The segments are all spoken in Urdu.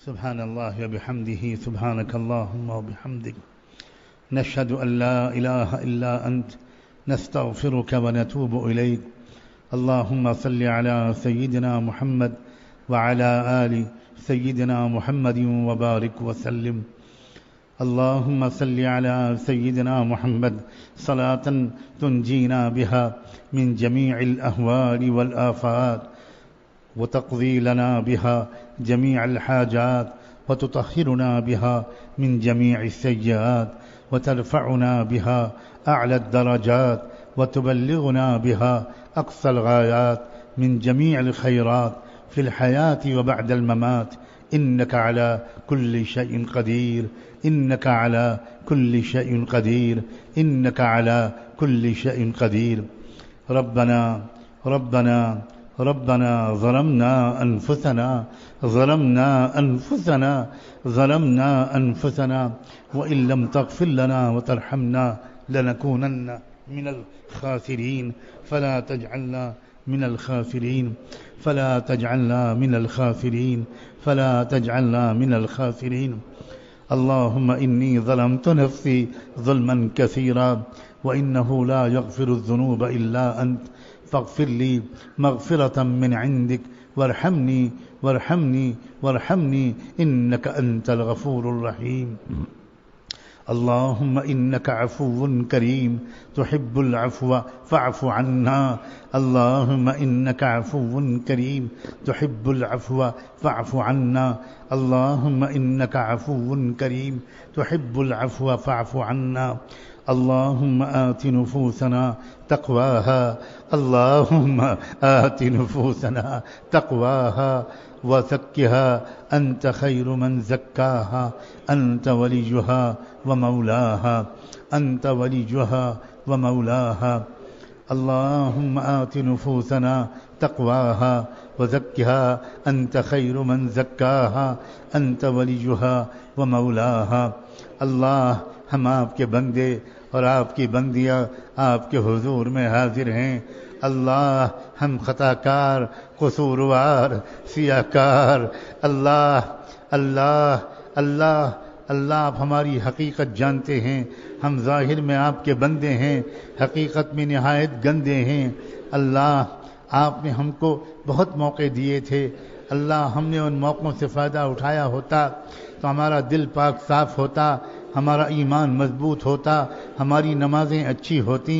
سبحان الله وبحمده سبحانك اللهم وبحمدك نشهد أن لا إله إلا أنت نستغفرك ونتوب إليك اللهم صل على سيدنا محمد وعلى آل سيدنا محمد وبارك وسلم اللهم صل على سيدنا محمد صلاة تنجينا بها من جميع الأهوال والآفات وتقضي لنا بها جميع الحاجات وتطهرنا بها من جميع السيئات وترفعنا بها أعلى الدرجات وتبلغنا بها أقصى الغايات من جميع الخيرات في الحياة وبعد الممات إنك على كل شيء قدير إنك على كل شيء قدير إنك على كل شيء قدير ربنا ظلمنا أنفسنا وإن لم تغفر لنا وترحمنا لنكونن من الخاسرين فلا تجعلنا من الخاسرين فلا تجعلنا من الخاسرين فلا تجعلنا من الخاسرين اللهم إني ظلمت نفسي ظلما كثيرا وإنه لا يغفر الذنوب إلا أنت فاغفر لي مغفرة من عندك وارحمني إنك أنت الغفور الرحيم اللهم إنك عفو كريم تحب العفو فاعف عنا اللهم إنك عفو كريم تحب العفو فاعف عنا اللهم إنك عفو كريم تحب العفو فاعف عنا اللهم آت نفوسنا تقواها اللهم آت نفوسنا تقواها وزكها أنت خير من زكاها أنت وليها ومولاها أنت وليها ومولاها اللهم آت نفوسنا تقواها وزكها أنت خير من زكاها أنت وليها ومولاها اللہ ہم آپ کے بندے اور آپ کی بندیاں آپ کے حضور میں حاضر ہیں اللہ ہم خطا کار قصوروار سیاہ کار اللہ آپ ہماری حقیقت جانتے ہیں ہم ظاہر میں آپ کے بندے ہیں حقیقت میں نہایت گندے ہیں اللہ آپ نے ہم کو بہت موقع دیے تھے اللہ ہم نے ان موقعوں سے فائدہ اٹھایا ہوتا تو ہمارا دل پاک صاف ہوتا ہمارا ایمان مضبوط ہوتا ہماری نمازیں اچھی ہوتی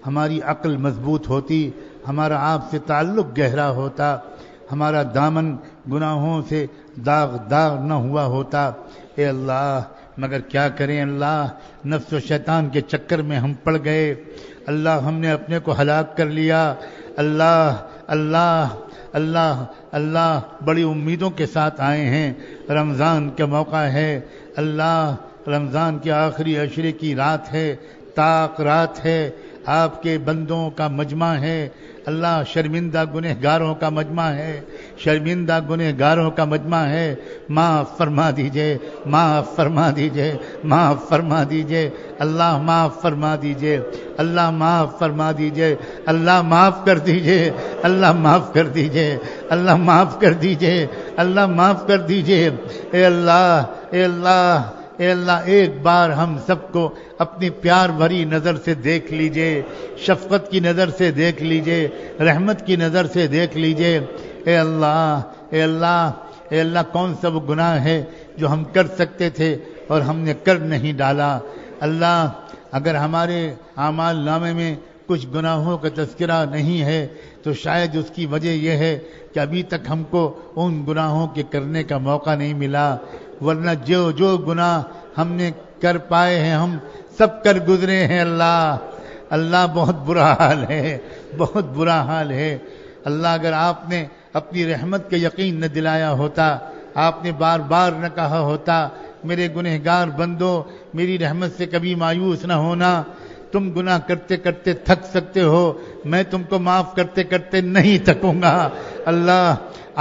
ہماری عقل مضبوط ہوتی ہمارا آپ سے تعلق گہرا ہوتا ہمارا دامن گناہوں سے داغ نہ ہوا ہوتا اے اللہ مگر کیا کریں اللہ نفس و شیطان کے چکر میں ہم پڑ گئے اللہ ہم نے اپنے کو ہلاک کر لیا اللہ بڑی امیدوں کے ساتھ آئے ہیں رمضان کا موقع ہے اللہ رمضان کے آخری عشرے کی رات ہے طاق رات ہے آپ کے بندوں کا مجمع ہے اللہ شرمندہ گنہگاروں کا مجمع ہے شرمندہ گنہگاروں کا مجمع ہے معاف فرما دیجئے معاف فرما دیجئے معاف فرما دیجئے اللہ معاف فرما دیجئے اللہ معاف فرما دیجئے اللہ معاف کر دیجئے اللہ معاف کر دیجئے اللہ معاف کر دیجئے اللہ معاف کر دیجئے اے اللہ ایک بار ہم سب کو اپنی پیار بھری نظر سے دیکھ لیجئے شفقت کی نظر سے دیکھ لیجئے رحمت کی نظر سے دیکھ لیجئے اے اللہ کون سا وہ گناہ ہے جو ہم کر سکتے تھے اور ہم نے کر نہیں ڈالا اللہ اگر ہمارے اعمال نامے میں کچھ گناہوں کا تذکرہ نہیں ہے تو شاید اس کی وجہ یہ ہے کہ ابھی تک ہم کو ان گناہوں کے کرنے کا موقع نہیں ملا ورنہ جو گناہ ہم نے کر پائے ہیں ہم سب کر گزرے ہیں اللہ بہت برا حال ہے بہت برا حال ہے اللہ اگر آپ نے اپنی رحمت کا یقین نہ دلایا ہوتا آپ نے بار بار نہ کہا ہوتا میرے گنہگار بندو میری رحمت سے کبھی مایوس نہ ہونا تم گناہ کرتے کرتے تھک سکتے ہو میں تم کو معاف کرتے کرتے نہیں تھکوں گا اللہ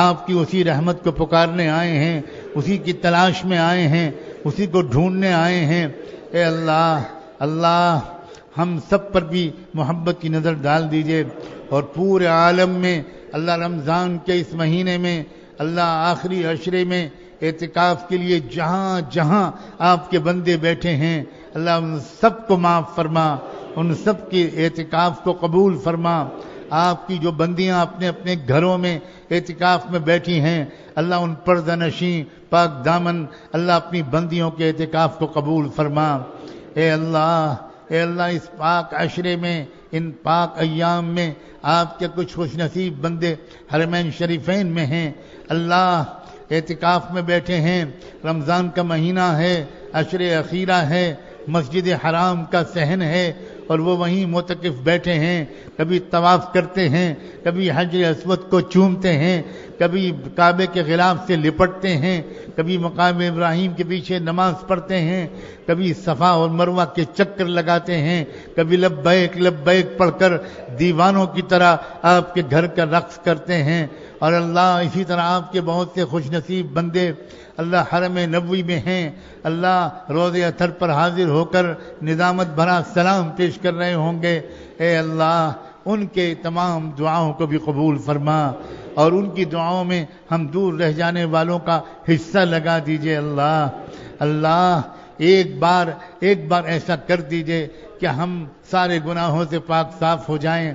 آپ کی اسی رحمت کو پکارنے آئے ہیں اسی کی تلاش میں آئے ہیں اسی کو ڈھونڈنے آئے ہیں اے اللہ ہم سب پر بھی محبت کی نظر ڈال دیجئے اور پورے عالم میں اللہ رمضان کے اس مہینے میں اللہ آخری عشرے میں اعتکاف کے لیے جہاں جہاں آپ کے بندے بیٹھے ہیں اللہ ان سب کو معاف فرما، ان سب کے اعتکاف کو قبول فرما۔ آپ کی جو بندیاں اپنے اپنے گھروں میں اعتکاف میں بیٹھی ہیں اللہ ان پردہ نشیں پاک دامن اللہ اپنی بندیوں کے اعتکاف کو قبول فرما۔ اے اللہ اس پاک عشرے میں، ان پاک ایام میں آپ کے کچھ خوش نصیب بندے حرمین شریفین میں ہیں، اللہ اعتکاف میں بیٹھے ہیں، رمضان کا مہینہ ہے، عشر اخیرہ ہے، مسجد حرام کا صحن ہے اور وہ وہیں معتکف بیٹھے ہیں، کبھی طواف کرتے ہیں، کبھی حجر اسود کو چومتے ہیں، کبھی کعبے کے غلاف سے لپٹتے ہیں، کبھی مقام ابراہیم کے پیچھے نماز پڑھتے ہیں، کبھی صفا اور مروہ کے چکر لگاتے ہیں، کبھی لبیک لبیک پڑھ کر دیوانوں کی طرح آپ کے گھر کا رقص کرتے ہیں۔ اور اللہ اسی طرح آپ کے بہت سے خوش نصیب بندے اللہ حرم نبوی میں ہیں، اللہ روز اطہر پر حاضر ہو کر ندامت بھرا سلام پیش کر رہے ہوں گے۔ اے اللہ ان کے تمام دعاؤں کو بھی قبول فرما اور ان کی دعاؤں میں ہم دور رہ جانے والوں کا حصہ لگا دیجئے۔ اللہ ایک بار ایسا کر دیجئے کہ ہم سارے گناہوں سے پاک صاف ہو جائیں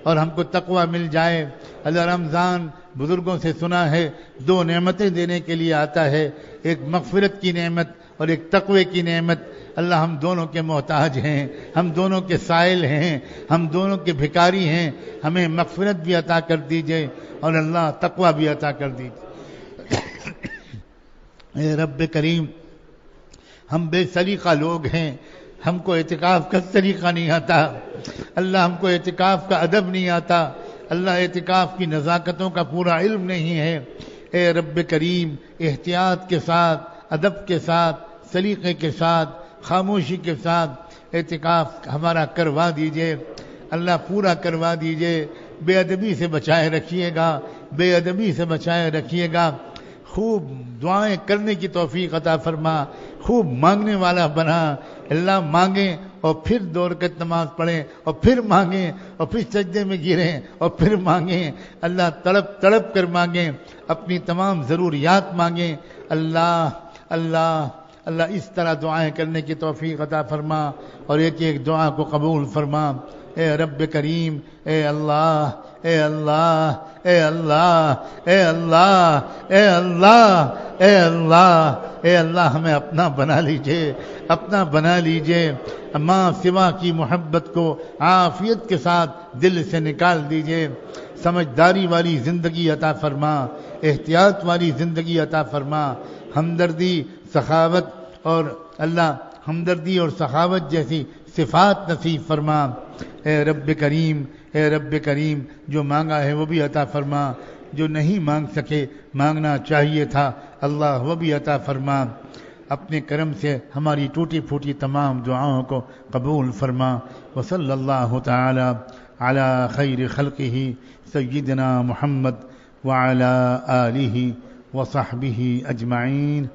اور ہم کو تقوی مل جائے۔ اللہ رمضان بزرگوں سے سنا ہے 2 نعمتیں دینے کے لیے آتا ہے، ایک مغفرت کی نعمت اور ایک تقوی کی نعمت۔ اللہ ہم دونوں کے محتاج ہیں، ہم دونوں کے سائل ہیں، ہم دونوں کے بھکاری ہیں، ہمیں مغفرت بھی عطا کر دیجئے اور اللہ تقوی بھی عطا کر دیجئے۔ اے رب کریم ہم بے سلیقہ لوگ ہیں، ہم کو اعتکاف کا طریقہ نہیں آتا، اللہ ہم کو اعتکاف کا ادب نہیں آتا، اللہ اعتکاف کی نزاکتوں کا پورا علم نہیں ہے۔ اے رب کریم احتیاط کے ساتھ، ادب کے ساتھ، سلیقے کے ساتھ، خاموشی کے ساتھ اعتکاف ہمارا کروا دیجئے، اللہ پورا کروا دیجئے۔ بے ادبی سے بچائے رکھیے گا، بے ادبی سے بچائے رکھیے گا، خوب دعائیں کرنے کی توفیق عطا فرما، خوب مانگنے والا بنا۔ اللہ مانگیں اور پھر 2 رکعت نماز پڑھیں اور پھر مانگیں اور پھر سجدے میں گریں اور پھر مانگیں، اللہ تڑپ تڑپ کر مانگیں، اپنی تمام ضروریات مانگیں۔ اللہ اس طرح دعائیں کرنے کی توفیق عطا فرما اور ایک ایک دعا کو قبول فرما۔ اے رب کریم اے اللہ اے اللہ اے اللہ اے اللہ اے اللہ اے اللہ اے اللہ ہمیں اپنا بنا لیجئے، اپنا بنا لیجئے۔ ماں سوا کی محبت کو عافیت کے ساتھ دل سے نکال دیجئے، سمجھداری والی زندگی عطا فرما، احتیاط والی زندگی عطا فرما، ہمدردی سخاوت اور اللہ ہمدردی اور سخاوت جیسی صفات نصیب فرما۔ اے رب کریم جو مانگا ہے وہ بھی عطا فرما، جو نہیں مانگ سکے مانگنا چاہیے تھا اللہ وہ بھی عطا فرما۔ اپنے کرم سے ہماری ٹوٹی پھوٹی تمام دعاؤں کو قبول فرما۔ وصلی اللہ تعالی علی خیر خلقہ سیدنا محمد وعلی آلہ وصحبہ اجمعین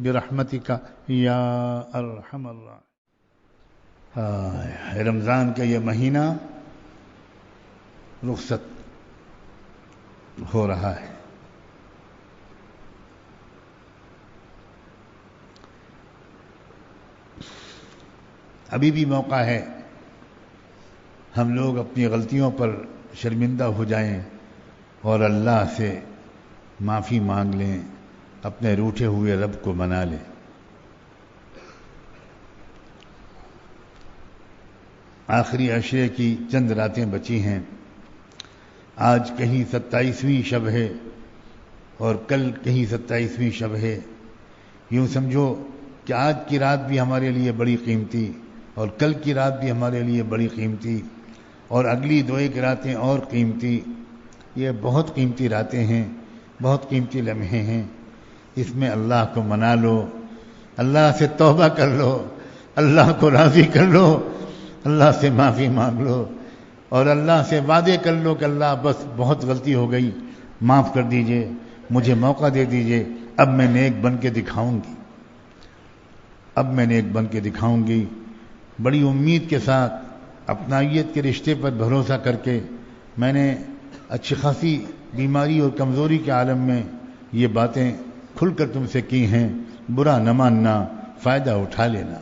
برحمتک یا ارحم الراحمین۔ رمضان کا یہ مہینہ رخصت ہو رہا ہے، ابھی بھی موقع ہے ہم لوگ اپنی غلطیوں پر شرمندہ ہو جائیں اور اللہ سے معافی مانگ لیں، اپنے روٹھے ہوئے رب کو منا لیں۔ آخری عشرے کی چند راتیں بچی ہیں، آج کہیں 27ویں شب ہے اور کل کہیں 27ویں شب ہے۔ یوں سمجھو کہ آج کی رات بھی ہمارے لیے بڑی قیمتی اور کل کی رات بھی ہمارے لیے بڑی قیمتی اور اگلی 2 راتیں اور قیمتی۔ یہ بہت قیمتی راتیں ہیں، بہت قیمتی لمحے ہیں، اس میں اللہ کو منا لو، اللہ سے توبہ کر لو، اللہ کو راضی کر لو، اللہ سے معافی مانگ لو اور اللہ سے وعدے کر لو کہ اللہ بس بہت غلطی ہو گئی، معاف کر دیجئے، مجھے موقع دے دیجئے، اب میں نیک بن کے دکھاؤں گی، اب میں نیک بن کے دکھاؤں گی۔ بڑی امید کے ساتھ اپنائیت کے رشتے پر بھروسہ کر کے میں نے اچھی خاصی بیماری اور کمزوری کے عالم میں یہ باتیں کھل کر تم سے کی ہیں، برا نہ ماننا، فائدہ اٹھا لینا۔